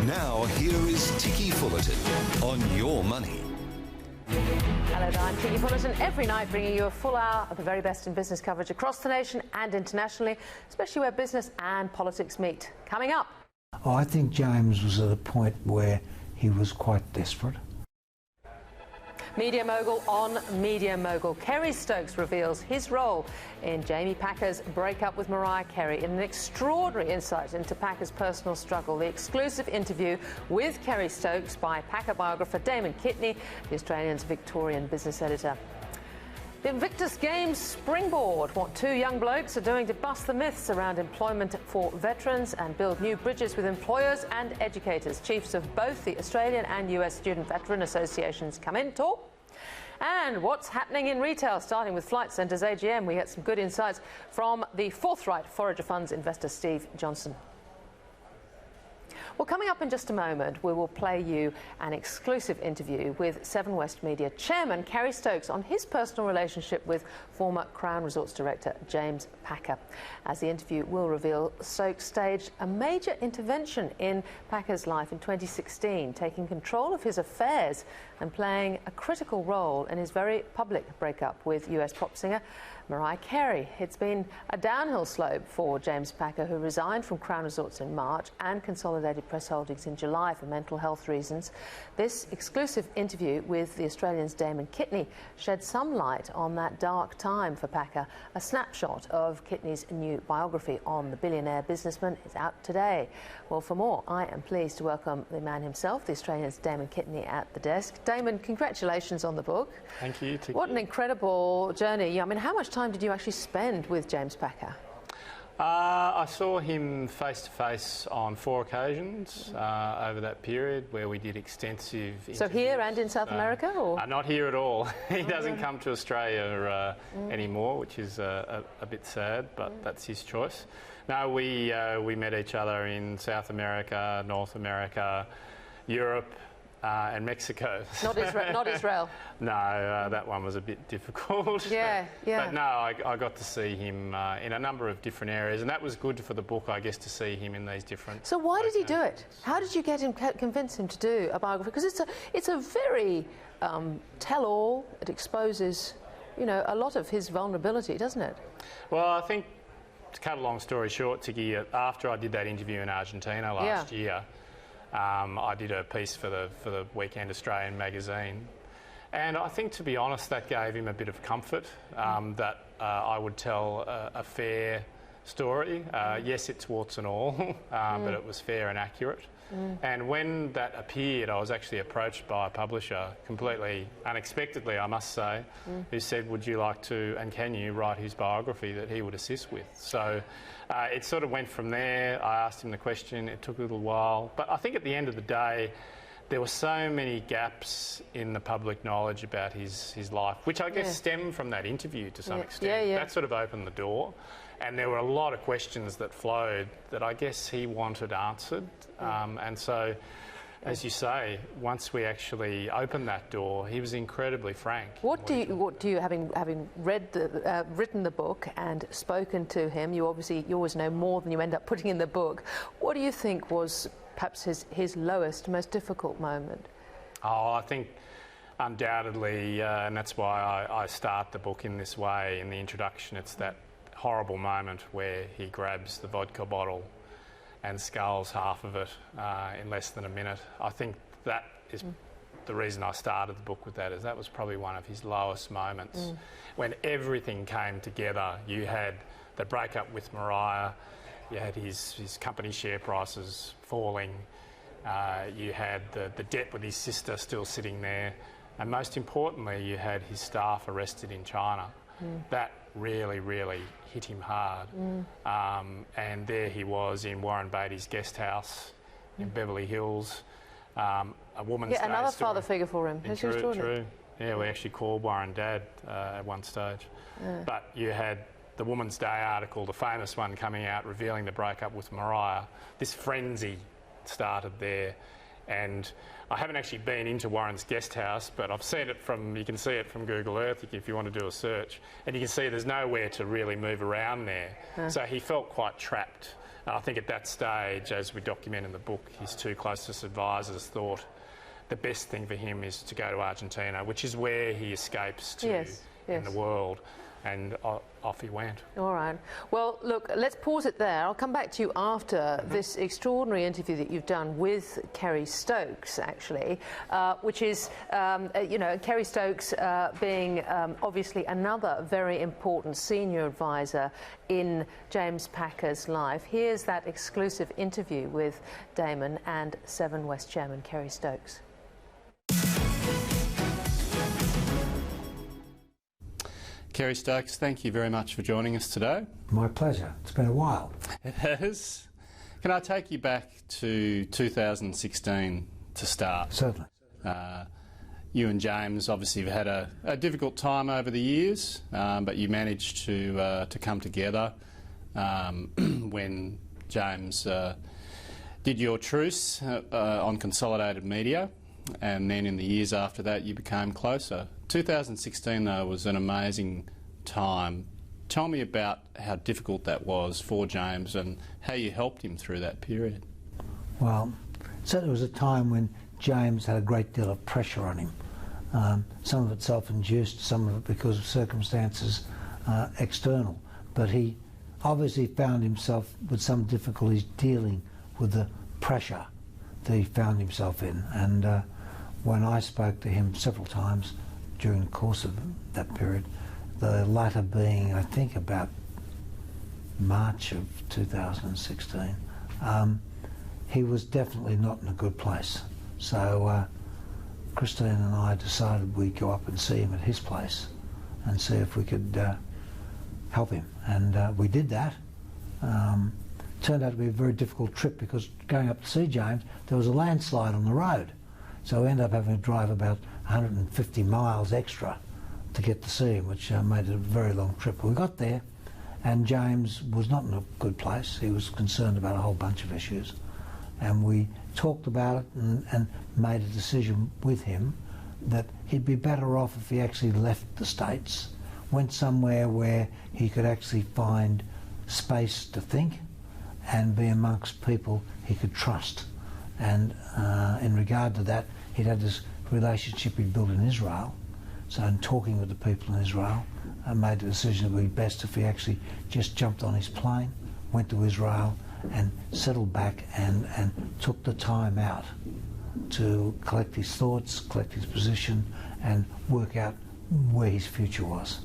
Now, here is Ticky Fullerton on Your Money. Hello there, I'm Ticky Fullerton, every night bringing you a full hour of the very best in business coverage across the nation and internationally, especially where business and politics meet. Coming up. Oh, I think James was at a point where he was quite desperate. Media mogul on Media Mogul. Kerry Stokes reveals his role in Jamie Packer's breakup with Mariah Carey in an extraordinary insight into Packer's personal struggle. The exclusive interview with Kerry Stokes by Packer biographer Damon Kitney, the Australian's Victorian business editor. The Invictus Games springboard, what two young blokes are doing to bust the myths around employment for veterans and build new bridges with employers and educators. Chiefs of both the Australian and US Student Veteran Associations come in, talk. And what's happening in retail, starting with Flight Centre's AGM. We get some good insights from the forthright Forager Funds investor Steve Johnson. Well, coming up in just a moment, we will play you an exclusive interview with Seven West Media chairman Kerry Stokes on his personal relationship with former Crown Resorts director James Packer. As the interview will reveal, Stokes staged a major intervention in Packer's life in 2016, taking control of his affairs and playing a critical role in his very public breakup with US pop singer Mariah Carey. It's been a downhill slope for James Packer, who resigned from Crown Resorts in March and consolidated press holdings in July for mental health reasons. This exclusive interview with the Australian's Damon Kitney shed some light on that dark time for Packer. A snapshot of Kitney's new biography on the billionaire businessman is out today. Well, for more, I am pleased to welcome the man himself, the Australian's Damon Kitney, at the desk. Damon, congratulations on the book. Thank you, Ticky. What an incredible journey. I mean, how much time did you actually spend with James Packer? I saw him face-to-face on 4 occasions over that period where we did extensive interviews. So here and in South America? Or? Not here at all. He doesn't come to Australia anymore, which is a bit sad, but that's his choice. No, we met each other in South America, North America, Europe, and Mexico. Not Israel? Not Israel. No, that one was a bit difficult. Yeah. But no, I got to see him in a number of different areas, and that was good for the book, I guess, to see him in these different. So why did he do it? How did you convince him to do a biography? Because it's a very tell-all. It exposes, you know, a lot of his vulnerability, doesn't it? Well, I think, to cut a long story short, Ticky, after I did that interview in Argentina last year, I did a piece for the Weekend Australian magazine, and I think, to be honest, that gave him a bit of comfort that I would tell a fair story. Yes, it's warts and all, but it was fair and accurate. And when that appeared, I was actually approached by a publisher, completely unexpectedly, I must say, who said, would you like to, and can you, write his biography that he would assist with? So it sort of went from there. I asked him the question. It took a little while. But I think at the end of the day, there were so many gaps in the public knowledge about his life, which I guess stemmed from that interview to some extent. That sort of opened the door. And there were a lot of questions that flowed that I guess he wanted answered. And so, as you say, once we actually opened that door, he was incredibly frank. What do you, having read written the book and spoken to him, you always know more than you end up putting in the book. What do you think was perhaps his lowest, most difficult moment? Oh, I think undoubtedly, and that's why I start the book in this way, in the introduction. It's that horrible moment where he grabs the vodka bottle and sculls half of it in less than a minute. I think that is the reason I started the book with that, is that was probably one of his lowest moments. When everything came together, you had the breakup with Mariah, you had his company share prices falling, you had the debt with his sister still sitting there, and most importantly, you had his staff arrested in China. That really, really hit him hard. And there he was in Warren Beatty's guest house in Beverly Hills. A woman's day another story. Father figure for him. True. Yeah, we actually called Warren Dad at one stage. But you had the Woman's Day article, the famous one, coming out revealing the breakup with Mariah. This frenzy started there. And I haven't actually been into Warren's guest house, but I've seen it you can see it from Google Earth if you want to do a search. And you can see there's nowhere to really move around there. So he felt quite trapped. I think at that stage, as we document in the book, his two closest advisors thought the best thing for him is to go to Argentina, which is where he escapes to in the world. And off he went. All right. Well, look, let's pause it there. I'll come back to you after this extraordinary interview that you've done with Kerry Stokes, actually, which is, you know, Kerry Stokes being obviously another very important senior advisor in James Packer's life. Here's that exclusive interview with Damon and Seven West Chairman Kerry Stokes. Kerry Stokes, thank you very much for joining us today. My pleasure. It's been a while. It has. Can I take you back to 2016 to start? Certainly. You and James obviously have had a difficult time over the years, but you managed to come together when James did your truce on Consolidated Media, and then in the years after that you became closer. 2016, though, was an amazing time. Tell me about how difficult that was for James and how you helped him through that period. Well, certainly was a time when James had a great deal of pressure on him. Some of it self-induced, some of it because of circumstances external. But he obviously found himself with some difficulties dealing with the pressure that he found himself in. And when I spoke to him several times during the course of that period, the latter being, I think, about March of 2016, he was definitely not in a good place. So Christine and I decided we'd go up and see him at his place and see if we could help him. And we did that. Turned out to be a very difficult trip because going up to see James, there was a landslide on the road. So we ended up having to drive about 150 miles extra to get to see him, which made it a very long trip. We got there and James was not in a good place. He was concerned about a whole bunch of issues. And we talked about it and made a decision with him that he'd be better off if he actually left the States, went somewhere where he could actually find space to think and be amongst people he could trust. And in regard to that, he'd had this relationship he'd built in Israel. So in talking with the people in Israel, I made the decision it would be best if he actually just jumped on his plane, went to Israel and settled back and took the time out to collect his thoughts, collect his position and work out where his future was.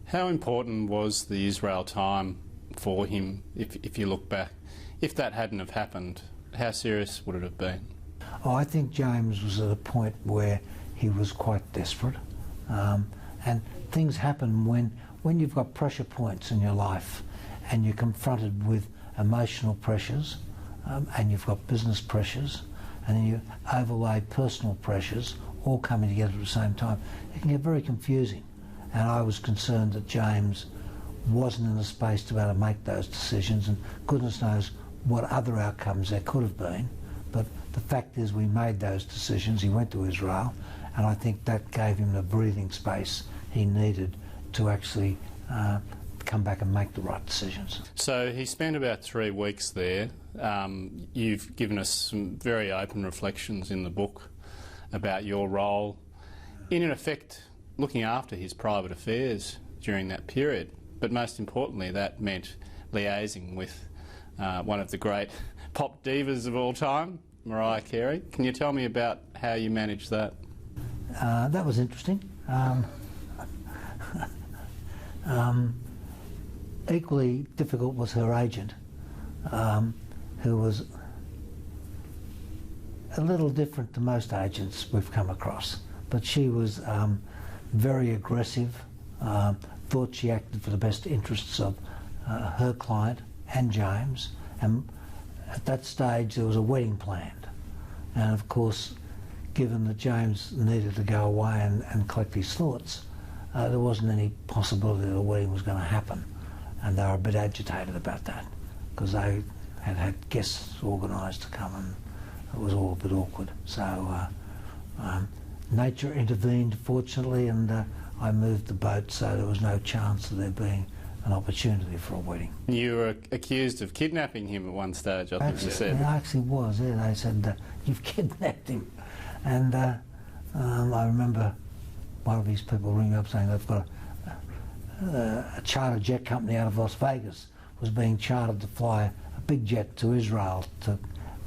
How important was the Israel time for him, if you look back? If that hadn't have happened, how serious would it have been? Oh, I think James was at a point where he was quite desperate. And things happen when you've got pressure points in your life and you're confronted with emotional pressures and you've got business pressures and then you overlay personal pressures all coming together at the same time. It can get very confusing. And I was concerned that James wasn't in a space to be able to make those decisions, and goodness knows what other outcomes there could have been. But the fact is we made those decisions. He went to Israel, and I think that gave him the breathing space he needed to actually come back and make the right decisions. So he spent about 3 weeks there. You've given us some very open reflections in the book about your role in effect, looking after his private affairs during that period. But most importantly, that meant liaising with one of the great pop divas of all time, Mariah Carey. Can you tell me about how you managed that? That was interesting. Equally difficult was her agent, who was a little different to most agents we've come across. But she was very aggressive, thought she acted for the best interests of her client and James. And at that stage there was a wedding planned. And of course, given that James needed to go away and collect his thoughts, there wasn't any possibility that a wedding was going to happen. And they were a bit agitated about that because they had guests organised to come, and it was all a bit awkward. So nature intervened, fortunately, and I moved the boat, so there was no chance of there being an opportunity for a wedding. You were accused of kidnapping him at one stage, I think you said. It actually was, yeah. They said, you've kidnapped him. And I remember one of these people ringing up saying they've got a charter jet company out of Las Vegas was being chartered to fly a big jet to Israel to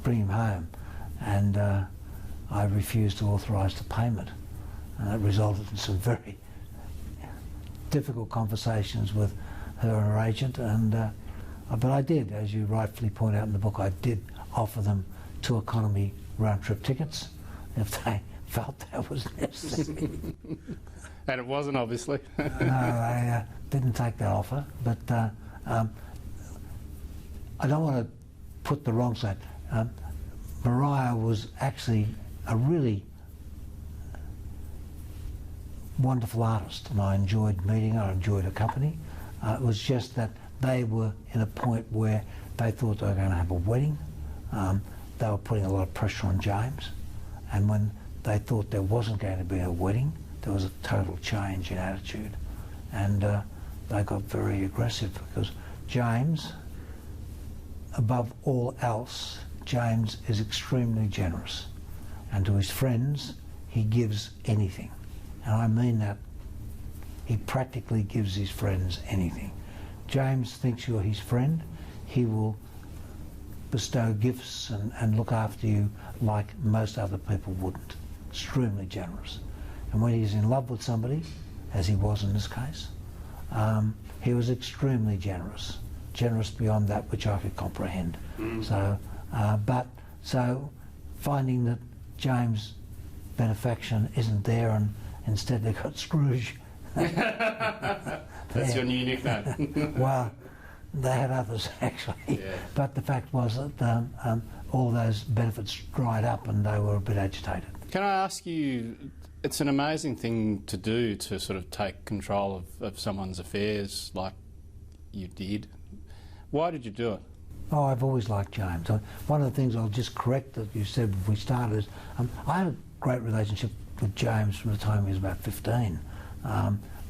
bring him home. And I refused to authorise the payment. And that resulted in some very difficult conversations with her and her agent, and but I did, as you rightfully point out in the book, I did offer them 2 economy round-trip tickets if they felt that was necessary. And it wasn't, obviously. No, I didn't take that offer, but I don't want to put the wrong side. Mariah was actually a really wonderful artist, and I enjoyed meeting her, I enjoyed her company. It was just that they were in a point where they thought they were going to have a wedding. They were putting a lot of pressure on James, and when they thought there wasn't going to be a wedding, there was a total change in attitude, and they got very aggressive because James, above all else, James is extremely generous, and to his friends he gives anything, and I mean that. He practically gives his friends anything. James thinks you're his friend. He will bestow gifts and look after you like most other people wouldn't. Extremely generous. And when he's in love with somebody, as he was in this case, he was extremely generous. Generous beyond that which I could comprehend. So finding that James' benefaction isn't there and instead they got Scrooge. That's your new nickname. Well, they had others actually, yeah. But the fact was that all those benefits dried up and they were a bit agitated. Can I ask you, it's an amazing thing to do, to sort of take control of someone's affairs like you did. Why did you do it? Oh, I've always liked James. One of the things I'll just correct that you said when we started is I had a great relationship with James from the time he was about 15.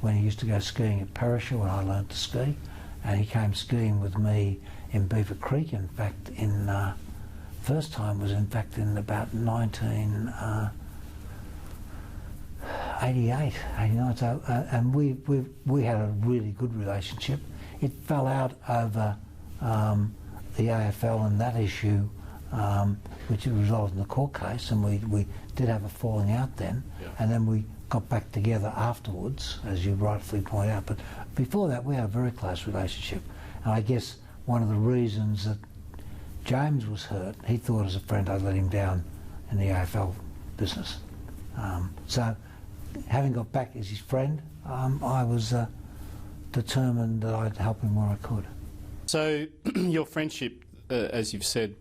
When he used to go skiing at Perisher when I learned to ski, and he came skiing with me in Beaver Creek. In fact, first time was in fact in about 1988, 89. So, and we had a really good relationship. It fell out over the AFL and that issue, which resulted in the court case, and we did have a falling out then, and then we got back together afterwards, as you rightfully point out. But before that, we had a very close relationship. And I guess one of the reasons that James was hurt, he thought as a friend I'd let him down in the AFL business. So having got back as his friend, I was determined that I'd help him where I could. So your friendship, as you've said,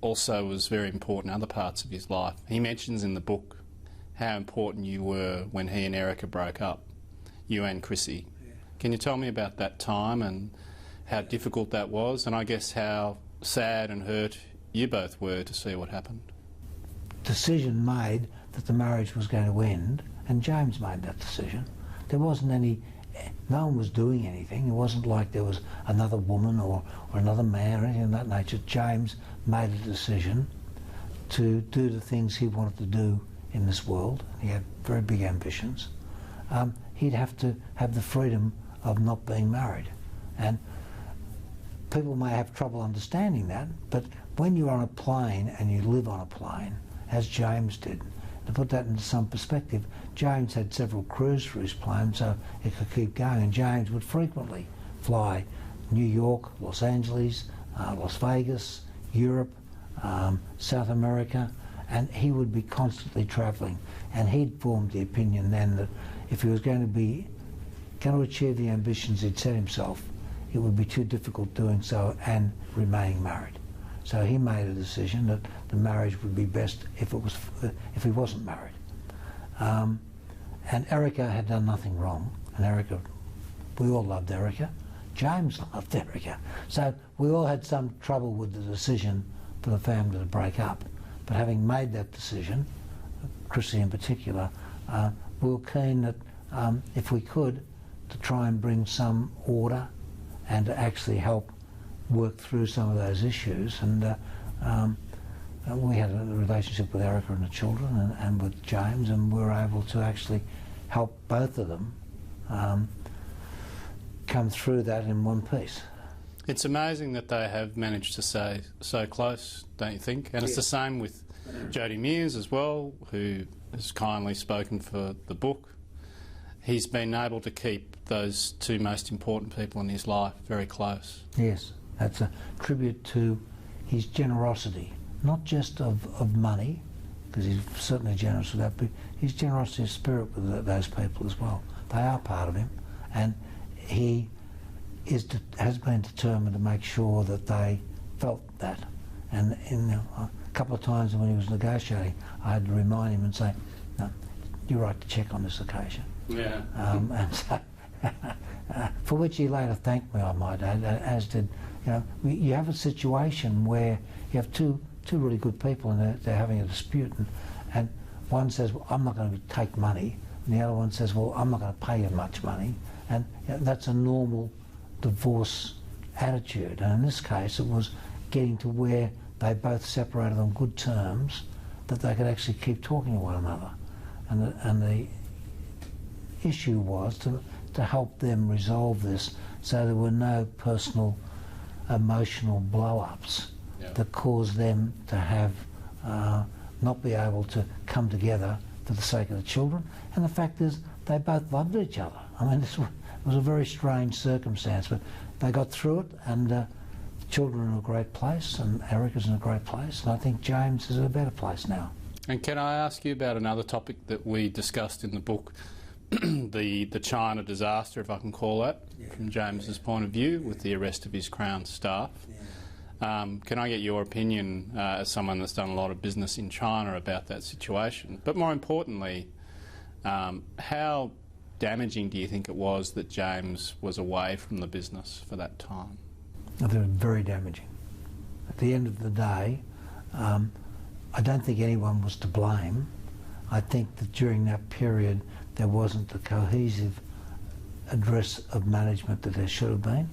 also was very important in other parts of his life. He mentions in the book how important you were when he and Erica broke up, you and Chrissy. Yeah. Can you tell me about that time and how difficult that was, and I guess how sad and hurt you both were to see what happened? Decision made that the marriage was going to end, and James made that decision. There wasn't any, no one was doing anything. It wasn't like there was another woman or another man or anything of that nature. James made a decision to do the things he wanted to do in this world. He had very big ambitions. He'd have to have the freedom of not being married. And people may have trouble understanding that, but when you're on a plane and you live on a plane, as James did, to put that into some perspective, James had several crews for his plane so it could keep going, and James would frequently fly New York, Los Angeles, Las Vegas, Europe, South America, and he would be constantly travelling. And he'd formed the opinion then that if he was going to achieve the ambitions he'd set himself, it would be too difficult doing so and remaining married. So he made a decision that the marriage would be best if he wasn't married. And Erica had done nothing wrong, and Erica, we all loved Erica. James loved Erica. So we all had some trouble with the decision for the family to break up. But having made that decision, Chrissy in particular, we were keen that if we could, to try and bring some order and to actually help work through some of those issues. And we had a relationship with Erica and the children and with James, and we were able to actually help both of them come through that in one piece. It's amazing that they have managed to stay so close, don't you think? And it's the same with Jody Mears as well, who has kindly spoken for the book. He's been able to keep those two most important people in his life very close. Yes, that's a tribute to his generosity, not just of money, because he's certainly generous with that, but his generosity of spirit with those people as well. They are part of him, and he has been determined to make sure that they felt that. And a couple of times when he was negotiating, I had to remind him and say, "No, you're right to check on this occasion." Yeah. And so, for which he later thanked me, I might add, as did, you have a situation where you have two really good people and they're having a dispute, and one says, well, I'm not going to take money, and the other one says, well, I'm not going to pay you much money, and that's a normal divorce attitude. And in this case, it was getting to where they both separated on good terms, that they could actually keep talking to one another. And the issue was to help them resolve this so there were no personal emotional blow-ups that caused them to have not be able to come together for the sake of the children. And the fact is, they both loved each other. I mean, it was a very strange circumstance, but they got through it, and the children are in a great place, and Erica's in a great place, and I think James is in a better place now. And can I ask you about another topic that we discussed in the book, the China disaster, if I can call that, from James's point of view, with the arrest of his Crown staff. Can I get your opinion as someone that's done a lot of business in China about that situation? But more importantly, how damaging do you think it was that James was away from the business for that time? I think it was very damaging. At the end of the day, I don't think anyone was to blame. I think that during that period there wasn't the cohesive address of management that there should have been.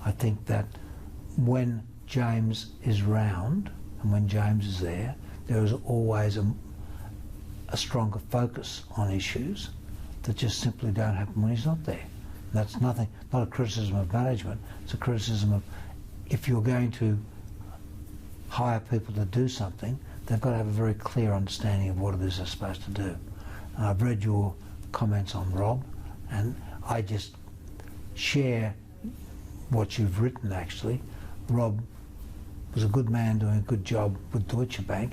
I think that when James is round and when James is there, there is always a stronger focus on issues that just simply don't happen when he's not there. And that's not a criticism of management, it's a criticism of, if you're going to hire people to do something, they've got to have a very clear understanding of what it is they're supposed to do. And I've read your comments on Rob, and I just share what you've written actually. Rob was a good man doing a good job with Deutsche Bank,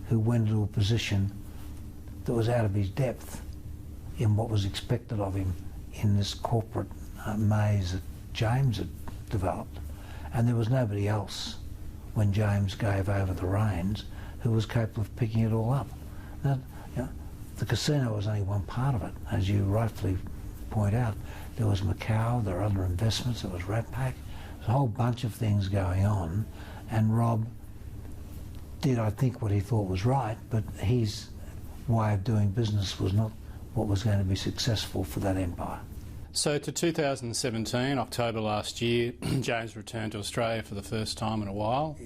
who went into a position that was out of his depth in what was expected of him in this corporate maze that James had developed. And there was nobody else, when James gave over the reins, who was capable of picking it all up. Now, the casino was only one part of it, as you rightfully point out. There was Macau, there were other investments, there was Ratpac, there's a whole bunch of things going on, and Rob did, I think, what he thought was right, but his way of doing business was not what was going to be successful for that empire. So to 2017, October last year, James returned to Australia for the first time in a while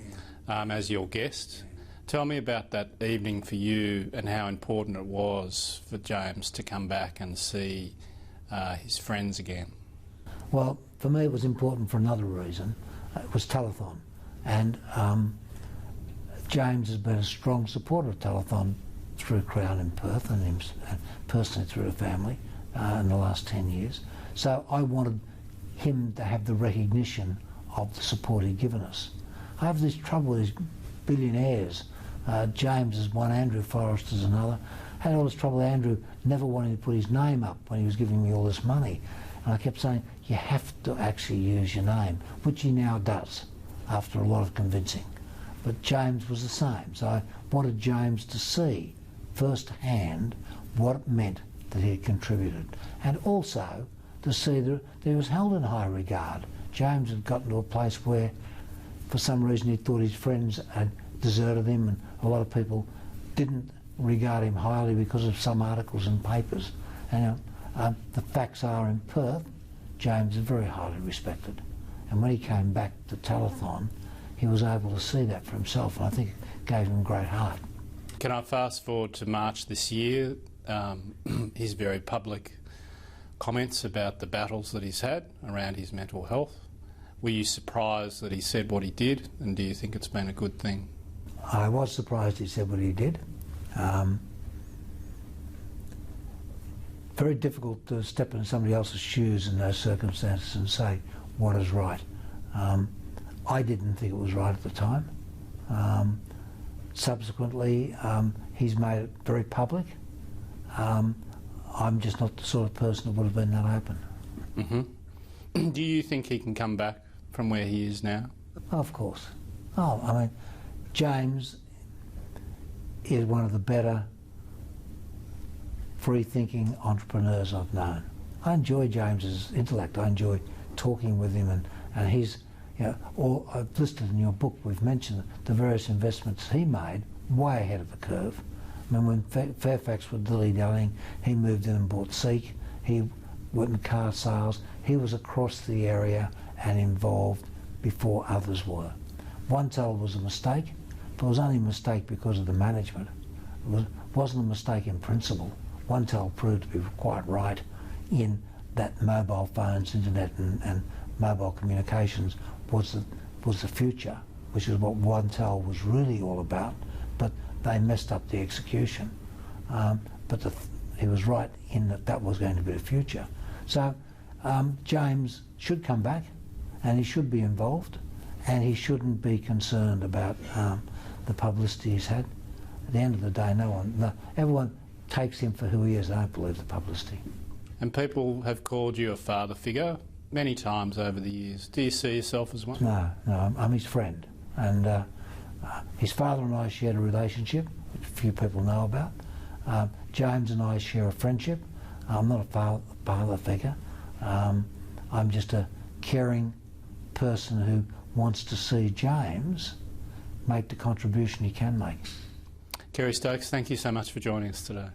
as your guest. Tell me about that evening for you and how important it was for James to come back and see his friends again. Well, for me it was important for another reason. It was telethon, and James has been a strong supporter of telethon through Crown in Perth and personally through the family in the last 10 years. So I wanted him to have the recognition of the support he'd given us. I have this trouble with these billionaires. James is one, Andrew Forrest is another. I had all this trouble with Andrew never wanting to put his name up when he was giving me all this money. And I kept saying, you have to actually use your name, which he now does after a lot of convincing. But James was the same. So I wanted James to see firsthand what it meant that he had contributed, and also to see that he was held in high regard. James had gotten to a place where, for some reason, he thought his friends had deserted him, and a lot of people didn't regard him highly because of some articles in papers. And the facts are, in Perth, James is very highly respected. And when he came back to telethon, he was able to see that for himself, and I think it gave him great heart. Can I fast forward to March this year? His very public comments about the battles that he's had around his mental health. Were you surprised that he said what he did, and do you think it's been a good thing? I was surprised he said what he did. Very difficult to step in somebody else's shoes in those circumstances and say what is right. I didn't think it was right at the time. Subsequently, he's made it very public. I'm just not the sort of person that would have been that open. Mm-hmm. Do you think he can come back from where he is now? Of course. Oh, I mean, James is one of the better free-thinking entrepreneurs I've known. I enjoy James's intellect. I enjoy talking with him, and he's, you know, I've listed in your book, we've mentioned the various investments he made way ahead of the curve. I mean, when Fairfax were dilly-dallying, he moved in and bought Seek. He went in car sales. He was across the area and involved before others were. OneTel was a mistake, but it was only a mistake because of the management. It wasn't a mistake in principle. OneTel proved to be quite right in that mobile phones, internet and mobile communications was the future, which is what OneTel was really all about, but they messed up the execution. But he was right in that was going to be the future. So James should come back, and he should be involved, and he shouldn't be concerned about the publicity he's had. At the end of the day, everyone takes him for who he is. I don't believe the publicity. And people have called you a father figure many times over the years. Do you see yourself as one? No, I'm his friend. And his father and I shared a relationship, which few people know about. James and I share a friendship. I'm not a father figure. I'm just a caring person who wants to see James make the contribution he can make. Kerry Stokes, thank you so much for joining us today.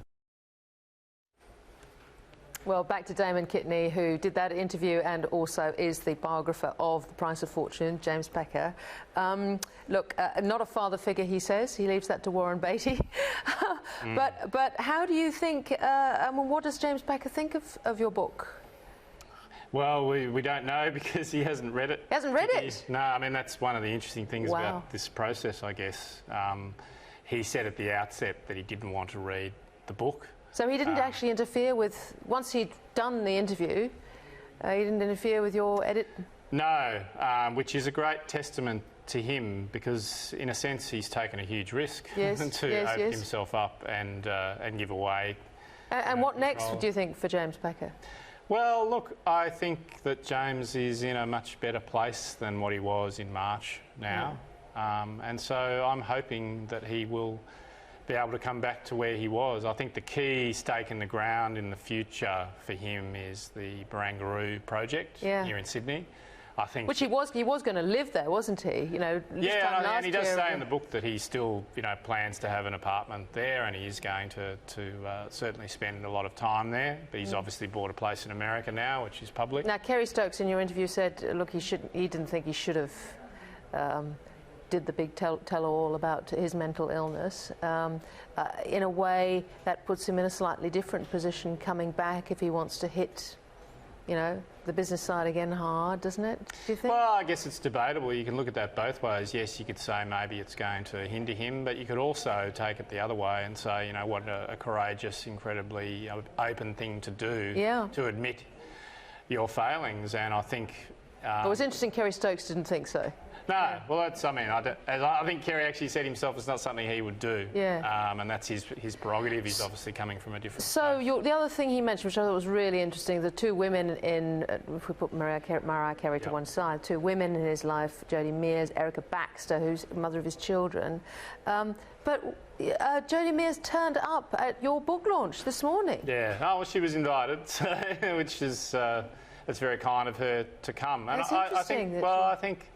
Well, back to Damon Kitney, who did that interview and also is the biographer of The Price of Fortune, James Packer. Look, not a father figure, he says. He leaves that to Warren Beatty. But how do you think, what does James Packer think of your book? Well, we don't know because he hasn't read it. He hasn't read it? No, I mean, that's one of the interesting things about this process, I guess. He said at the outset that he didn't want to read the book. So he didn't actually interfere with, once he'd done the interview, he didn't interfere with your edit? No, which is a great testament to him because, in a sense, he's taken a huge risk to open himself up and give away. And what next, do you think, for James Packer? Well, look, I think that James is in a much better place than what he was in March now. And so I'm hoping that he will be able to come back to where he was. I think the key stake in the ground in the future for him is the Barangaroo project here in Sydney. I think which he was going to live there, wasn't he? You know, and he does say in the book that he still, plans to have an apartment there, and he is going to certainly spend a lot of time there. But he's obviously bought a place in America now, which is public. Now, Kerry Stokes in your interview said, look, he didn't think he should have did the big tell-all about his mental illness. In a way, that puts him in a slightly different position coming back if he wants to hit, the business side again hard, doesn't it? Do you think? Well, I guess it's debatable. You can look at that both ways. Yes, you could say maybe it's going to hinder him, but you could also take it the other way and say, what a courageous, incredibly open thing to do, to admit your failings. And I think... it was interesting Kerry Stokes didn't think so. No, well, I think Kerry actually said himself it's not something he would do. And that's his prerogative. He's obviously coming from a different place. The other thing he mentioned, which I thought was really interesting, the two women in, if we put Mariah Carey to one side, two women in his life, Jodie Mears, Erica Baxter, who's mother of his children. But Jodie Mears turned up at your book launch this morning. Yeah, well, she was invited, which is, it's very kind of her to come. And I think...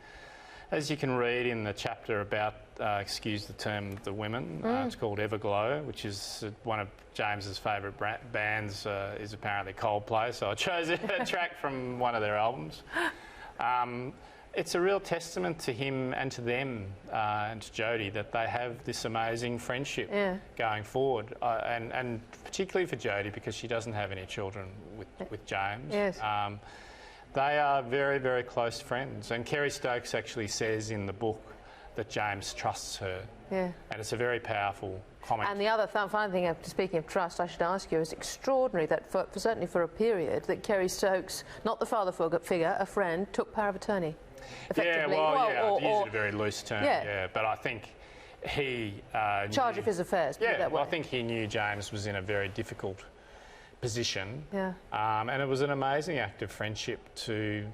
as you can read in the chapter about, excuse the term, the women, it's called Everglow, which is one of James's favourite bands, is apparently Coldplay, so I chose a track from one of their albums. It's a real testament to him and to them and to Jodie that they have this amazing friendship going forward, and particularly for Jodie because she doesn't have any children with James. Yes. They are very, very close friends, and Kerry Stokes actually says in the book that James trusts her, and it's a very powerful comment. And the other funny thing, speaking of trust, I should ask you, it's extraordinary that certainly for a period that Kerry Stokes, not the father figure, a friend, took power of attorney. Effectively. I've used it a very loose term, but I think he... charge of his affairs, put it that way. Well, I think he knew James was in a very difficult position, and it was an amazing act of friendship to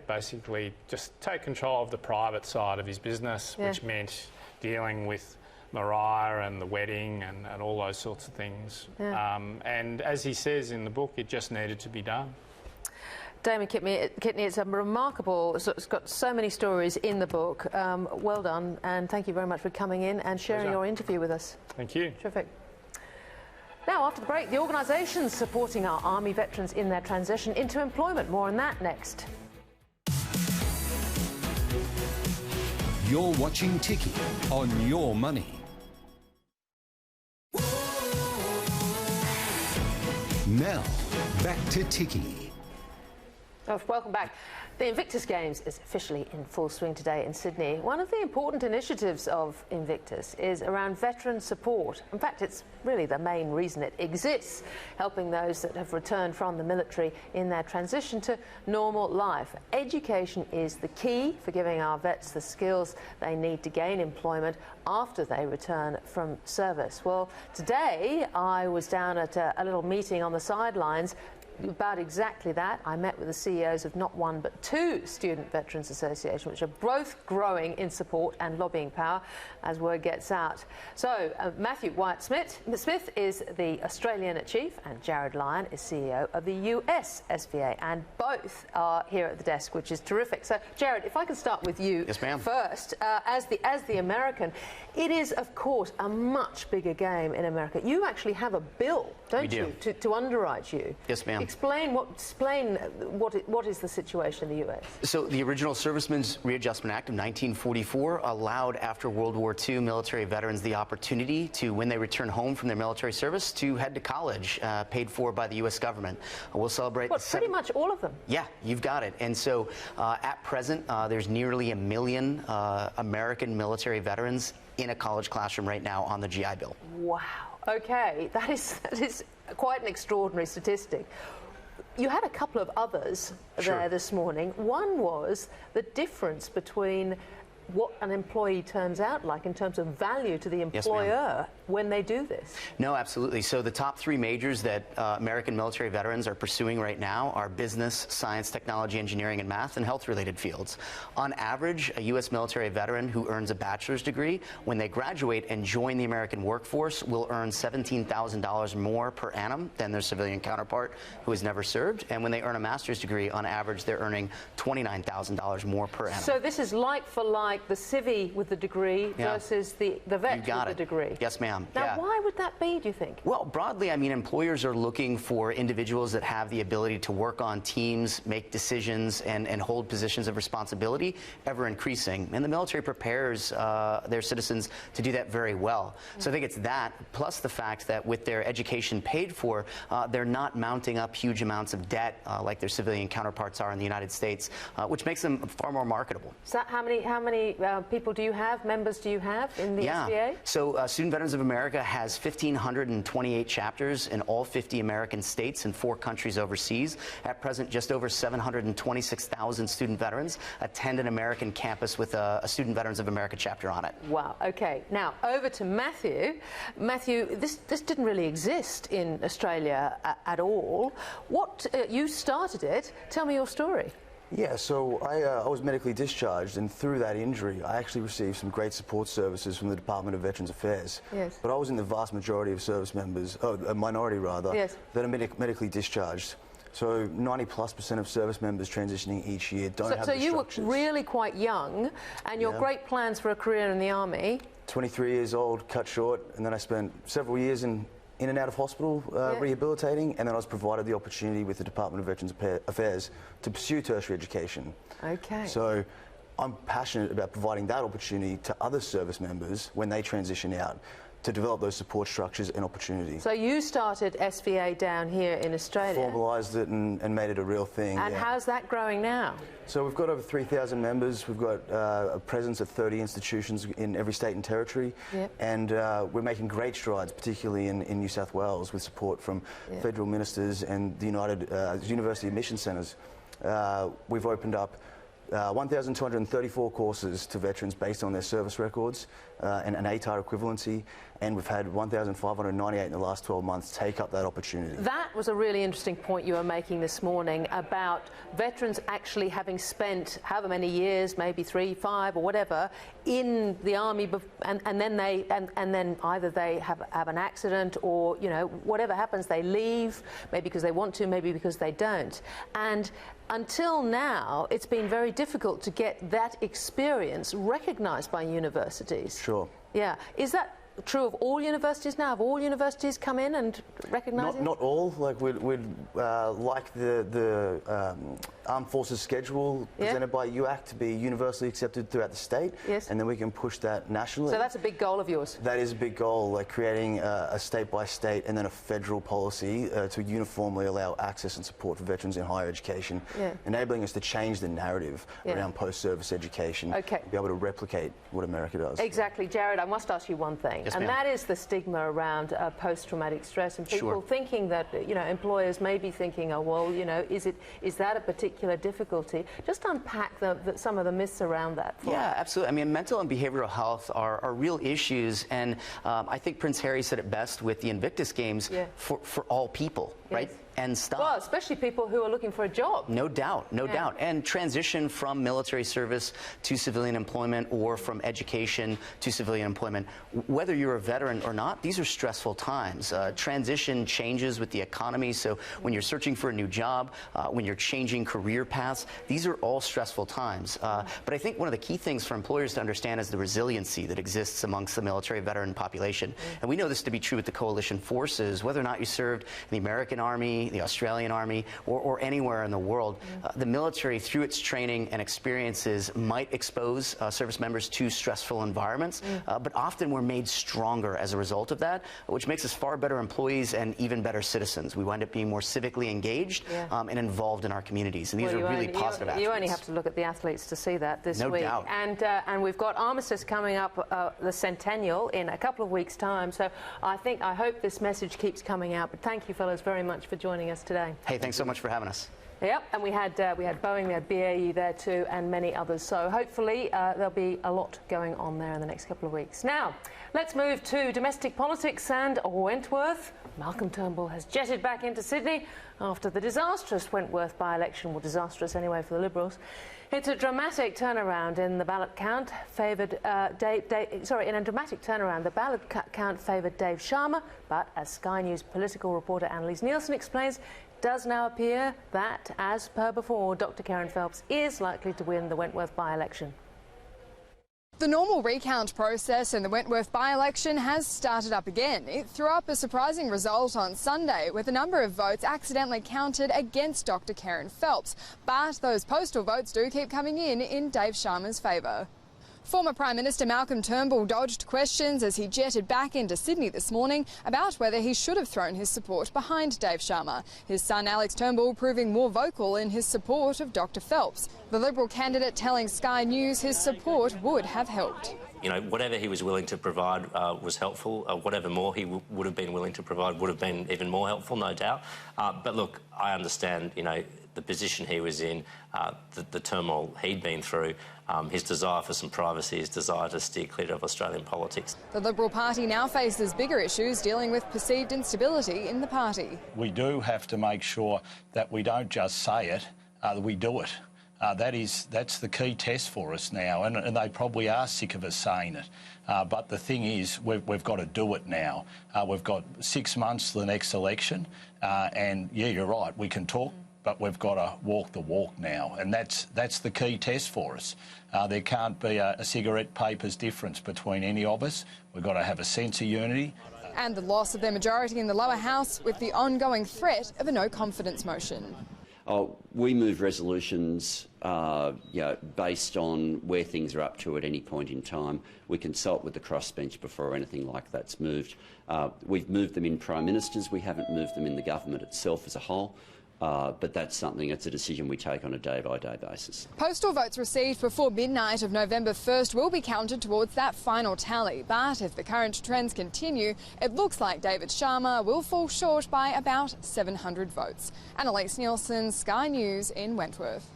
basically just take control of the private side of his business, which meant dealing with Mariah and the wedding and all those sorts of things. And as he says in the book, it just needed to be done. Damon Kitney, it's a remarkable, it's got so many stories in the book. Well done, and thank you very much for coming in and sharing your interview with us. Thank you. Terrific. Now, after the break, the organisations supporting our Army veterans in their transition into employment. More on that next. You're watching Ticky on Your Money. Now, back to Ticky. Welcome back. The Invictus Games is officially in full swing today in Sydney. One of the important initiatives of Invictus is around veteran support. In fact, it's really the main reason it exists, helping those that have returned from the military in their transition to normal life. Education is the key for giving our vets the skills they need to gain employment after they return from service. Well, today I was down at a little meeting on the sidelines about exactly that. I met with the CEOs of not one but two Student Veterans Associations, which are both growing in support and lobbying power as word gets out. So Matthew Wyatt-Smith is the Australian chief and Jared Lyon is CEO of the US SVA, and both are here at the desk, which is terrific. So Jared, if I can start with you first. As the American, it is of course a much bigger game in America. You actually have a bill, don't you, to underwrite you? Yes, ma'am. Explain what is the situation in the US? So the original Servicemen's Readjustment Act of 1944 allowed after World War II military veterans the opportunity to, when they return home from their military service, to head to college, paid for by the U.S. government. We'll celebrate... What, pretty much all of them? Yeah, you've got it. And so at present, there's nearly 1 million American military veterans in a college classroom right now on the GI Bill. Wow. Okay, that is quite an extraordinary statistic. You had a couple of others there this morning. One was the difference between what an employee turns out like in terms of value to the employer when they do this. No, absolutely. So the top three majors that American military veterans are pursuing right now are business, science, technology, engineering, and math, and health-related fields. On average, a U.S. military veteran who earns a bachelor's degree, when they graduate and join the American workforce, will earn $17,000 more per annum than their civilian counterpart who has never served. And when they earn a master's degree, on average, they're earning $29,000 more per annum. So this is like for like the civvy with the degree versus the vet with the degree. Yes, ma'am. Now, why would that be, do you think? Well, broadly, I mean, employers are looking for individuals that have the ability to work on teams, make decisions, and hold positions of responsibility, ever increasing. And the military prepares their citizens to do that very well. So I think it's that, plus the fact that with their education paid for, they're not mounting up huge amounts of debt like their civilian counterparts are in the United States, which makes them far more marketable. So how many people do you have, members do you have in the SVA? So Student Veterans of America has 1,528 chapters in all 50 American states and 4 countries overseas. At present, just over 726,000 student veterans attend an American campus with a Student Veterans of America chapter on it. Wow, okay. Now, over to Matthew. Matthew, this didn't really exist in Australia at all. You started it. Tell me your story. Yeah, so I was medically discharged, and through that injury, I actually received some great support services from the Department of Veterans Affairs. Yes. But I was in the vast majority of service members, a minority rather, that are medically discharged. So 90+% of service members transitioning each year don't have so the you were structures. really quite young, and your great plans for a career in the Army. 23 years old, cut short, and then I spent several years in and out of hospital rehabilitating, and then I was provided the opportunity with the Department of Veterans Affairs to pursue tertiary education. Okay. So I'm passionate about providing that opportunity to other service members when they transition out, to develop those support structures and opportunities. So you started SVA down here in Australia. Formalised it and made it a real thing. And how's that growing now? So we've got over 3,000 members. We've got a presence at 30 institutions in every state and territory. And we're making great strides, particularly in New South Wales, with support from federal ministers and the University Admission Centres. We've opened up 1,234 courses to veterans based on their service records and an ATAR equivalency, and we've had 1,598 in the last 12 months take up that opportunity. That was a really interesting point you were making this morning about veterans actually having spent however many years, maybe 3, 5 or whatever, in the Army, and then either they have an accident or, you know, whatever happens, they leave, maybe because they want to, maybe because they don't. And until now, it's been very difficult to get that experience recognised by universities. Sure. Yeah. Is that true of all universities now? Have all universities come in and recognise it? Not all. Like we'd like the Armed Forces schedule presented by UAC to be universally accepted throughout the state, and then we can push that nationally. So that's a big goal of yours? That is a big goal, like creating a state-by-state and then a federal policy to uniformly allow access and support for veterans in higher education, enabling us to change the narrative around post-service education, be able to replicate what America does. Exactly. Jared, I must ask you one thing, and that is the stigma around post-traumatic stress, and people thinking that, you know, employers may be thinking, oh, well, you know, is that a particular difficulty? Just unpack some of the myths around that for us. Absolutely. I mean, mental and behavioral health are real issues, and I think Prince Harry said it best with the Invictus Games, for all people, right? And stop. Well, especially people who are looking for a job. No doubt, no doubt. And transition from military service to civilian employment, or from education to civilian employment, whether you're a veteran or not, these are stressful times. Transition changes with the economy, so when you're searching for a new job, when you're changing career paths, these are all stressful times. But I think one of the key things for employers to understand is the resiliency that exists amongst the military veteran population. And we know this to be true with the coalition forces, whether or not you served in the American Army, the Australian Army, or anywhere in the world. The military, through its training and experiences, might expose service members to stressful environments, but often we're made stronger as a result of that, which makes us far better employees and even better citizens. We wind up being more civically engaged and involved in our communities, and these are really positive attributes. You only have to look at the athletes to see that this week. No doubt. And we've got Armistice coming up, the centennial, in a couple of weeks' time, so I hope this message keeps coming out. But thank you, fellas, very much for joining us today. Hey, thanks so much for having us. Yep, and we had Boeing, we had BAE there too, and many others. So hopefully there'll be a lot going on there in the next couple of weeks. Now, let's move to domestic politics and Wentworth. Malcolm Turnbull has jetted back into Sydney after the disastrous Wentworth by-election, well, disastrous anyway for the Liberals. It's a dramatic turnaround in the ballot count favoured in a dramatic turnaround, the ballot count favoured Dave Sharma, but as Sky News political reporter Annalise Nielsen explains, it does now appear that, as per before, Dr. Karen Phelps is likely to win the Wentworth by-election. The normal recount process in the Wentworth by-election has started up again. It threw up a surprising result on Sunday, with a number of votes accidentally counted against Dr. Karen Phelps. But those postal votes do keep coming in Dave Sharma's favour. Former Prime Minister Malcolm Turnbull dodged questions as he jetted back into Sydney this morning about whether he should have thrown his support behind Dave Sharma. His son Alex Turnbull proving more vocal in his support of Dr. Phelps. The Liberal candidate telling Sky News his support would have helped. You know, whatever he was willing to provide was helpful. Whatever more he would have been willing to provide would have been even more helpful, no doubt. But look, I understand, you know, the position he was in, the turmoil he'd been through, his desire for some privacy, his desire to steer clear of Australian politics. The Liberal Party now faces bigger issues dealing with perceived instability in the party. We do have to make sure that we don't just say it, that we do it. That's the key test for us now, and they probably are sick of us saying it. But the thing is, we've got to do it now. We've got 6 months to the next election, and yeah, you're right, we can talk but we've got to walk the walk now, and that's the key test for us. There can't be a cigarette paper's difference between any of us. We've got to have a sense of unity. And the loss of their majority in the lower house with the ongoing threat of a no-confidence motion. We move resolutions based on where things are up to at any point in time. We consult with the crossbench before anything like that's moved. We've moved them in Prime Ministers. We haven't moved them in the government itself as a whole. But that's something, it's a decision we take on a day-by-day basis. Postal votes received before midnight of November 1st will be counted towards that final tally. But if the current trends continue, it looks like David Sharma will fall short by about 700 votes. Annalise Nielsen, Sky News in Wentworth.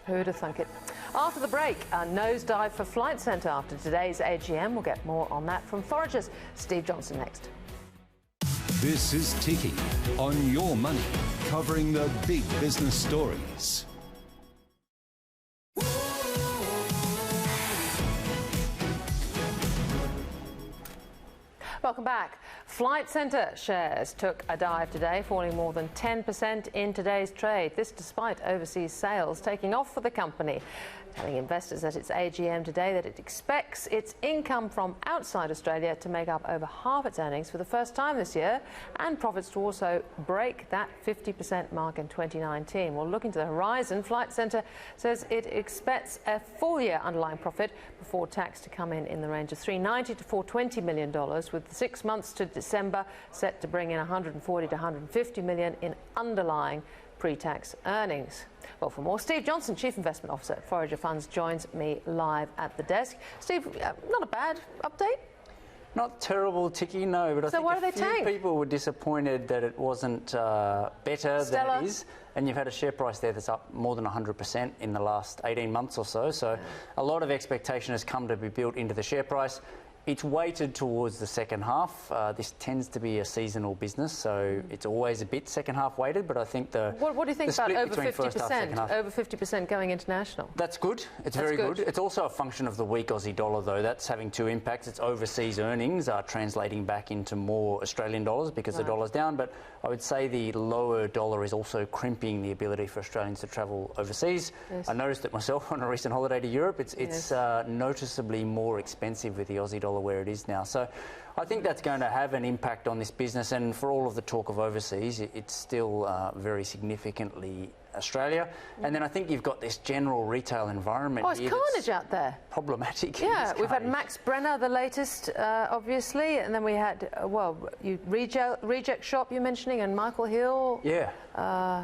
Who'd have thunk it? After the break, a nosedive for Flight Centre after today's AGM. We'll get more on that from Foragers. Steve Johnson next. This is Ticky on Your Money, covering the big business stories. Welcome back. Flight Centre shares took a dive today, falling more than 10% in today's trade. This despite overseas sales taking off for the company, telling investors at its AGM today that it expects its income from outside Australia to make up over half its earnings for the first time this year, and profits to also break that 50% mark in 2019. Well, looking to the horizon, Flight Centre says it expects a full-year underlying profit before tax to come in the range of $390 to $420 million, with the 6 months to December set to bring in $140 to $150 million in underlying pre-tax earnings. Well, for more, Steve Johnson, Chief Investment Officer at Forager Funds, joins me live at the desk. Steve, not a bad update? Not terrible, Ticky, no, but I think a few people were disappointed that it wasn't better than it is. And you've had a share price there that's up more than 100% in the last 18 months or so. So a lot of expectation has come to be built into the share price. It's weighted towards the second half. This tends to be a seasonal business, so it's always a bit second half weighted. But I think what do you think about over 50%? Over 50% going international. That's good. It's very good. It's also a function of the weak Aussie dollar, though. That's having two impacts. Its overseas earnings are translating back into more Australian dollars because the dollar's down. But I would say the lower dollar is also crimping the ability for Australians to travel overseas. Yes. I noticed it myself on a recent holiday to Europe. It's noticeably more expensive with the Aussie dollar where it is now. So I think that's going to have an impact on this business, and for all of the talk of overseas, it's still very significantly Australia. And then I think you've got this general retail environment. Oh, it's carnage out there. Problematic. Yeah, we've had Max Brenner, the latest, obviously, and then we had, Reject Shop you're mentioning, and Michael Hill. Yeah.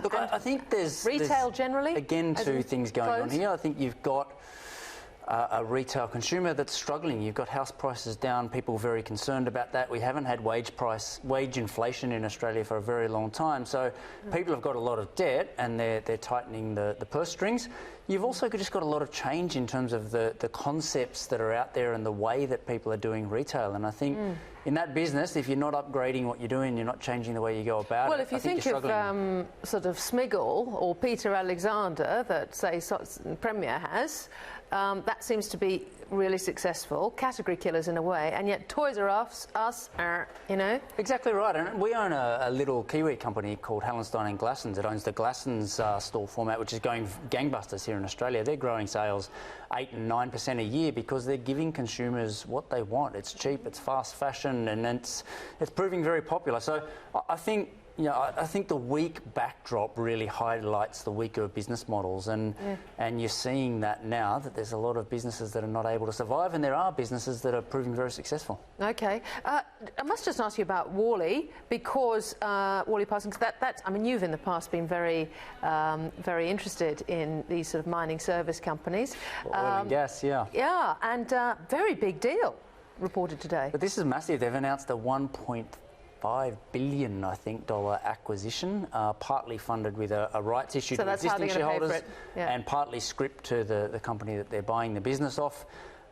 Look, I think there's retail generally. Again, two things going on here. I think you've got a retail consumer that's struggling. You've got house prices down, people very concerned about that. We haven't had wage inflation in Australia for a very long time, so people have got a lot of debt and they're tightening the purse strings. You've also just got a lot of change in terms of the concepts that are out there and the way that people are doing retail, and I think in that business, if you're not upgrading what you're doing, you're not changing the way you go about it. Well, if you think of sort of Smiggle or Peter Alexander that, say, Premier has, that seems to be really successful, category killers in a way, and yet Toys R Us are, Exactly right, and we own a little Kiwi company called Hallenstein & Glassons. It owns the Glassons store format, which is going gangbusters here in Australia. They're growing sales 8 and 9% a year because they're giving consumers what they want. It's cheap, it's fast fashion, and it's proving very popular. So I think the weak backdrop really highlights the weaker business models, and you're seeing that now, that there's a lot of businesses that are not able to survive, and there are businesses that are proving very successful. Okay. I must just ask you about Worley, because Worley Parsons, I mean, you've in the past been very interested in these sort of mining service companies. Oil and gas, yeah. Yeah, and very big deal reported today. But this is massive. They've announced a $1.5 billion, I think, acquisition, partly funded with a rights issue to existing shareholders, and partly scrip to the company that they're buying the business off.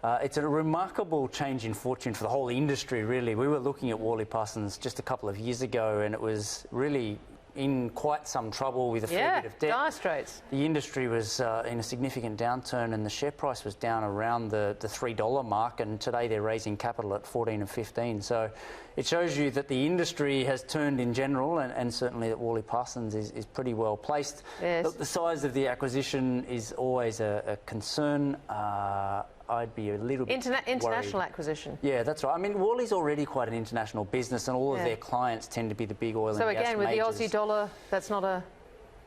It's a remarkable change in fortune for the whole industry, really. We were looking at Worley Parsons just a couple of years ago, and it was really in quite some trouble with a fair bit of debt. Dire straits. The industry was in a significant downturn, and the share price was down around the $3 mark, and today they're raising capital at 14 and 15. So it shows you that the industry has turned in general, and certainly that Worley Parsons is pretty well placed. Yes. The size of the acquisition is always a concern. I'd be a little bit international worried. acquisition. Yeah, that's right. I mean, Worley's already quite an international business, and all of their clients tend to be the big oil and gas majors. So again, with the Aussie dollar, that's not a...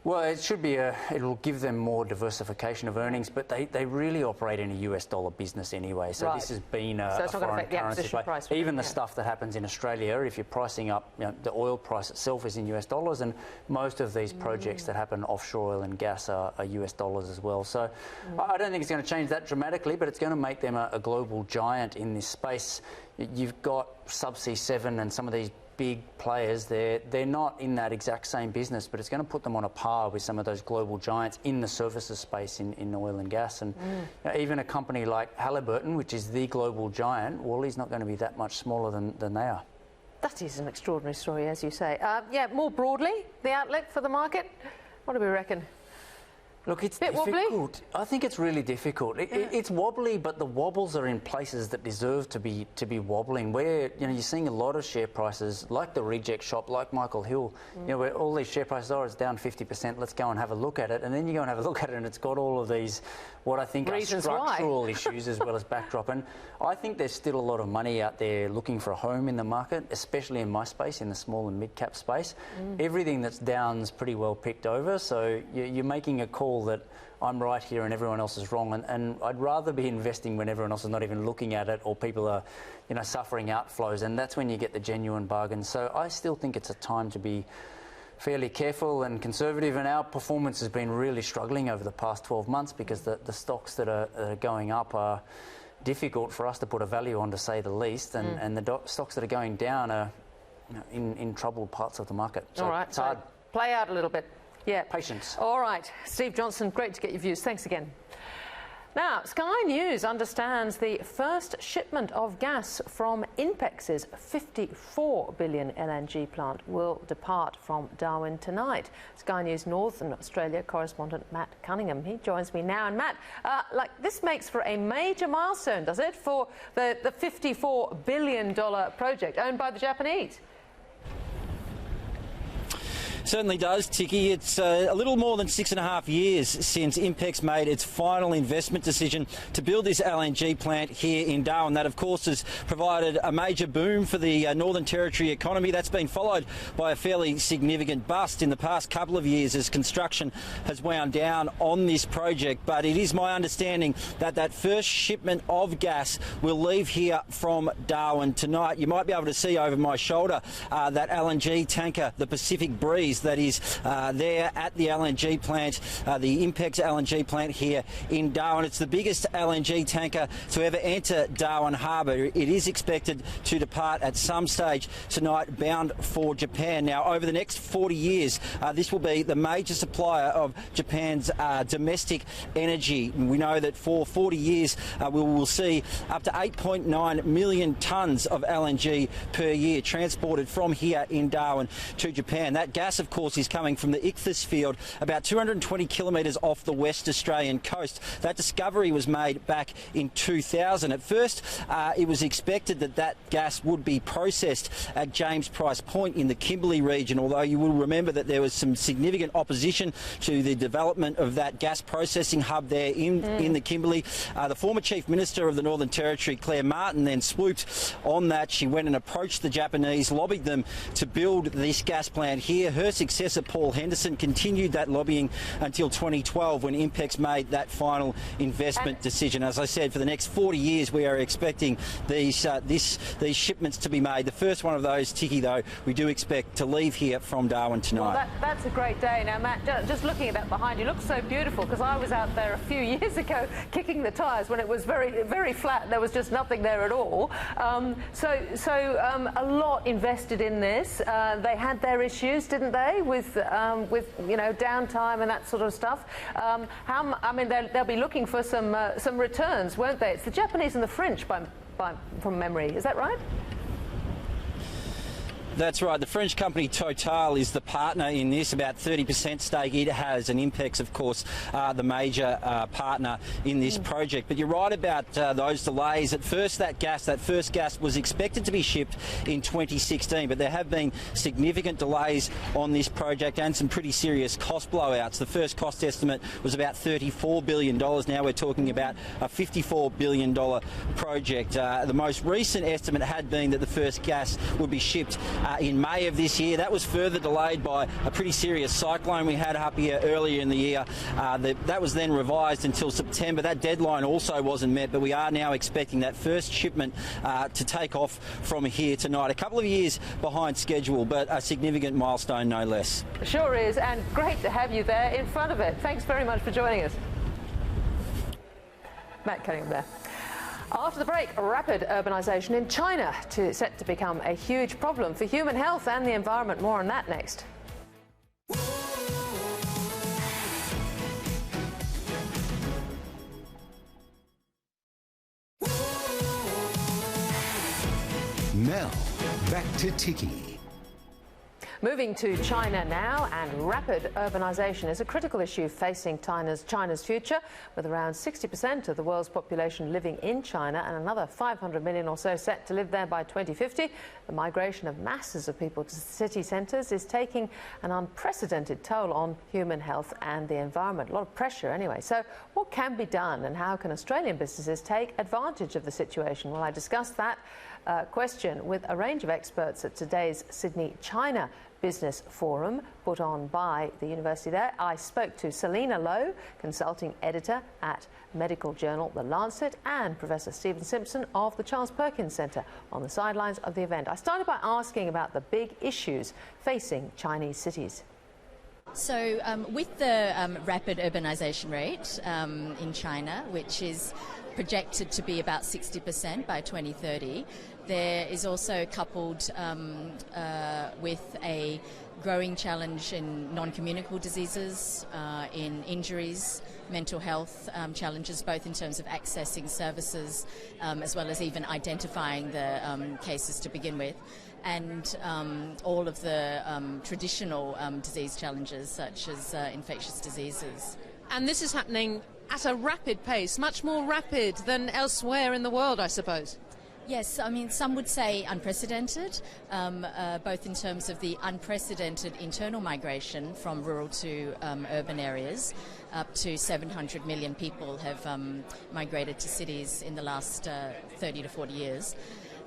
Well, it should be it'll give them more diversification of earnings, but they really operate in a US dollar business anyway. So this has been a foreign currency play. Even the stuff that happens in Australia, if you're pricing up, the oil price itself is in US dollars, and most of these projects that happen offshore oil and gas are US dollars as well. So I don't think it's going to change that dramatically, but it's going to make them a global giant in this space. You've got Subsea 7 and some of these big players, they're not in that exact same business, but it's going to put them on a par with some of those global giants in the services space in oil and gas. And even a company like Halliburton, which is the global giant, Worley's not going to be that much smaller than they are. That is an extraordinary story, as you say. Yeah, more broadly, the outlook for the market, what do we reckon? Look, it's difficult. Wobbly? I think it's really difficult. It's wobbly, but the wobbles are in places that deserve to be wobbling. Where you're seeing a lot of share prices, like the Reject Shop, like Michael Hill. Where all these share prices are, it's down 50%. Let's go and have a look at it, and then you go and have a look at it, and it's got all of these what I think reasons are structural issues as well as backdrop. And I think there's still a lot of money out there looking for a home in the market, especially in my space, in the small and mid cap space. Everything that's down's pretty well picked over, so you're making a call that I'm right here and everyone else is wrong, and I'd rather be investing when everyone else is not even looking at it, or people are suffering outflows, and that's when you get the genuine bargains. So I still think it's a time to be fairly careful and conservative, and our performance has been really struggling over the past 12 months because the stocks that are going up are difficult for us to put a value on, to say the least, and the stocks that are going down are in troubled parts of the market. So all right, it's hard. Play out a little bit. Yeah. Patience. All right. Steve Johnson, great to get your views. Thanks again. Now, Sky News understands the first shipment of gas from INPEX's 54 billion LNG plant will depart from Darwin tonight. Sky News Northern Australia correspondent Matt Cunningham, he joins me now. And Matt, this makes for a major milestone, does it, for the $54 billion project owned by the Japanese? Certainly does, Ticky. It's a little more than 6.5 years since INPEX made its final investment decision to build this LNG plant here in Darwin. That, of course, has provided a major boom for the Northern Territory economy. That's been followed by a fairly significant bust in the past couple of years as construction has wound down on this project. But it is my understanding that that first shipment of gas will leave here from Darwin tonight. You might be able to see over my shoulder that LNG tanker, the Pacific Breeze, that is there at the LNG plant, the INPEX LNG plant here in Darwin. It's the biggest LNG tanker to ever enter Darwin Harbour. It is expected to depart at some stage tonight, bound for Japan. Now, over the next 40 years, this will be the major supplier of Japan's domestic energy. We know that for 40 years, we will see up to 8.9 million tonnes of LNG per year transported from here in Darwin to Japan. That gas, of course, is coming from the Ichthys field, about 220 kilometres off the West Australian coast. That discovery was made back in 2000. At first, it was expected that that gas would be processed at James Price Point in the Kimberley region, although you will remember that there was some significant opposition to the development of that gas processing hub there in the Kimberley. The former Chief Minister of the Northern Territory, Claire Martin, then swooped on that. She went and approached the Japanese, lobbied them to build this gas plant here. Her successor, Paul Henderson, continued that lobbying until 2012 when INPEX made that final investment decision. As I said, for the next 40 years we are expecting these shipments to be made. The first one of those, Ticky, though, we do expect to leave here from Darwin tonight. Well, that's a great day. Now, Matt, just looking at that behind you, looks so beautiful, because I was out there a few years ago kicking the tyres when it was very, very flat. There was just nothing there at all. A lot invested in this. They had their issues, didn't they, with downtime and that sort of stuff. They'll be looking for some returns, won't they? It's the Japanese and the French, from memory. Is that right? That's right. The French company Total is the partner in this, about 30% stake it has, and Impex, of course, the major partner in this project. But you're right about those delays. At first, that first gas was expected to be shipped in 2016, but there have been significant delays on this project and some pretty serious cost blowouts. The first cost estimate was about $34 billion. Now we're talking about a $54 billion project. The most recent estimate had been that the first gas would be shipped in May of this year. That was further delayed by a pretty serious cyclone we had up here earlier in the year. That was then revised until September. That deadline also wasn't met, but we are now expecting that first shipment to take off from here tonight. A couple of years behind schedule, but a significant milestone no less. Sure is, and great to have you there in front of it. Thanks very much for joining us. Matt Cunningham there. After the break, rapid urbanisation in China set to become a huge problem for human health and the environment. More on that next. Now, back to Ticky. Moving to China now, and rapid urbanisation is a critical issue facing China's future, with around 60% of the world's population living in China and another 500 million or so set to live there by 2050. The migration of masses of people to city centres is taking an unprecedented toll on human health and the environment. A lot of pressure anyway. So what can be done, and how can Australian businesses take advantage of the situation? Well, I discussed that question with a range of experts at today's Sydney China Business Forum put on by the university there. I spoke to Selina Lowe, consulting editor at medical journal The Lancet, and Professor Stephen Simpson of the Charles Perkins Centre on the sidelines of the event. I started by asking about the big issues facing Chinese cities. So with the rapid urbanisation rate in China, which is projected to be about 60% by 2030, there is also coupled with a growing challenge in non-communicable diseases, in injuries, mental health challenges, both in terms of accessing services as well as even identifying the cases to begin with, and all of the traditional disease challenges such as infectious diseases. And this is happening at a rapid pace, much more rapid than elsewhere in the world, I suppose. Yes, I mean, some would say unprecedented, both in terms of the unprecedented internal migration from rural to urban areas. Up to 700 million people have migrated to cities in the last 30 to 40 years.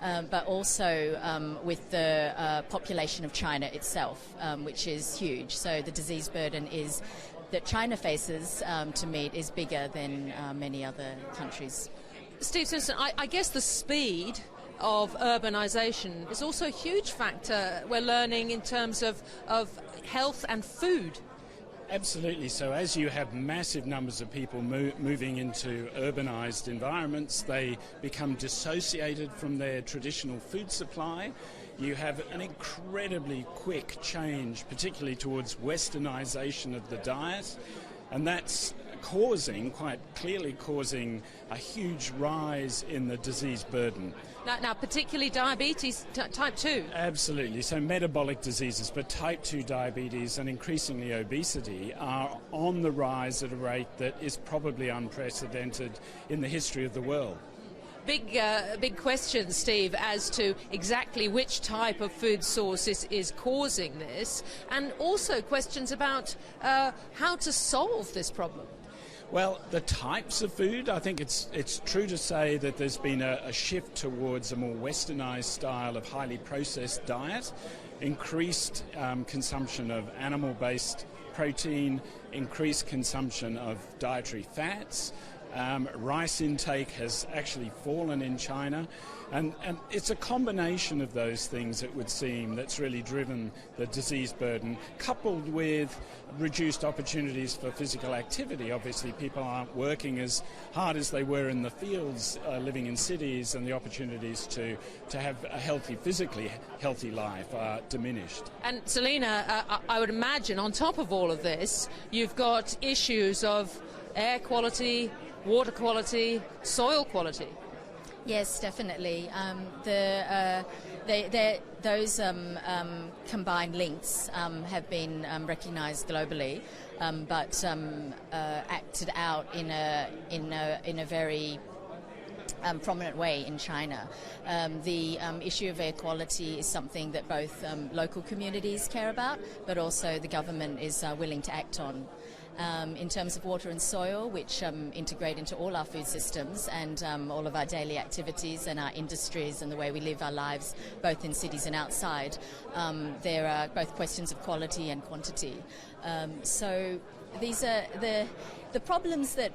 But also with the population of China itself, which is huge. So the disease burden that China faces to meet is bigger than many other countries. Steve Simpson, I guess the speed of urbanisation is also a huge factor we're learning in terms of health and food. Absolutely. So as you have massive numbers of people moving into urbanised environments, they become dissociated from their traditional food supply. You have an incredibly quick change, particularly towards westernisation of the diet, and that's quite clearly causing a huge rise in the disease burden. Now particularly diabetes type 2? Absolutely. So metabolic diseases, but type 2 diabetes and increasingly obesity are on the rise at a rate that is probably unprecedented in the history of the world. Big question, Steve, as to exactly which type of food source is causing this, and also questions about how to solve this problem. Well, the types of food, I think it's true to say that there's been a shift towards a more westernised style of highly processed diet, increased consumption of animal-based protein, increased consumption of dietary fats. Rice intake has actually fallen in China, and it's a combination of those things, it would seem, that's really driven the disease burden, coupled with reduced opportunities for physical activity. Obviously, people aren't working as hard as they were in the fields, living in cities, and the opportunities to have a physically healthy life are diminished. And Selina, I would imagine on top of all of this, you've got issues of air quality, water quality, soil quality. Yes, definitely. The Those combined links have been recognised globally, but acted out in a very prominent way in China. The issue of air quality is something that both local communities care about, but also the government is willing to act on. In terms of water and soil, which integrate into all our food systems and all of our daily activities and our industries and the way we live our lives, both in cities and outside, there are both questions of quality and quantity. So these are the problems that,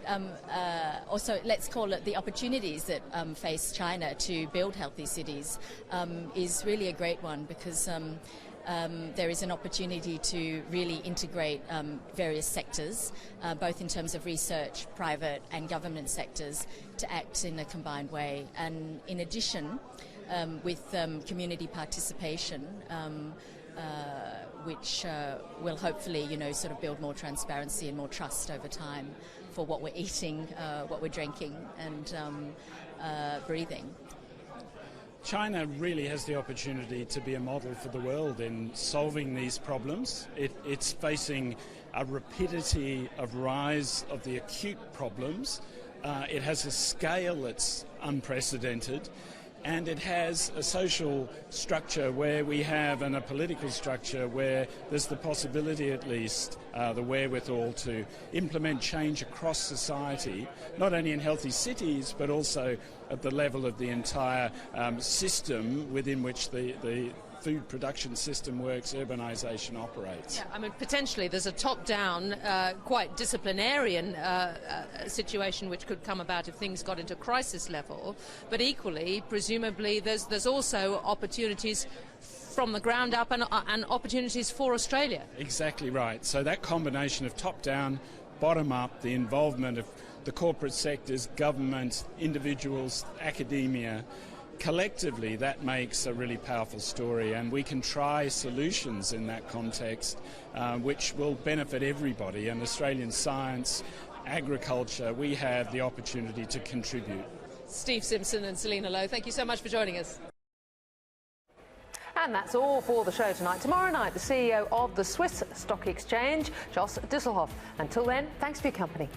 also let's call it the opportunities that face China to build healthy cities, is really a great one, because there is an opportunity to really integrate various sectors, both in terms of research, private and government sectors, to act in a combined way. And in addition, with community participation, which will hopefully, sort of build more transparency and more trust over time for what we're eating, what we're drinking and breathing. China really has the opportunity to be a model for the world in solving these problems. It's facing a rapidity of rise of the acute problems. It has a scale that's unprecedented, and it has a social structure where we have, and a political structure where there's the possibility, at least, the wherewithal to implement change across society, not only in healthy cities, but also at the level of the entire system within which the food production system works, urbanisation operates. Yeah, I mean, potentially there's a top-down, quite disciplinarian situation which could come about if things got into crisis level, but equally, presumably, there's also opportunities from the ground up and opportunities for Australia. Exactly right. So that combination of top-down, bottom-up, the involvement of the corporate sectors, government, individuals, academia, collectively that makes a really powerful story, and we can try solutions in that context which will benefit everybody. And Australian science, agriculture, we have the opportunity to contribute. Steve Simpson and Selena Lowe, thank you so much for joining us. And that's all for the show tonight. Tomorrow night, the CEO of the Swiss Stock Exchange, Jos Düsselhoff. Until then, thanks for your company.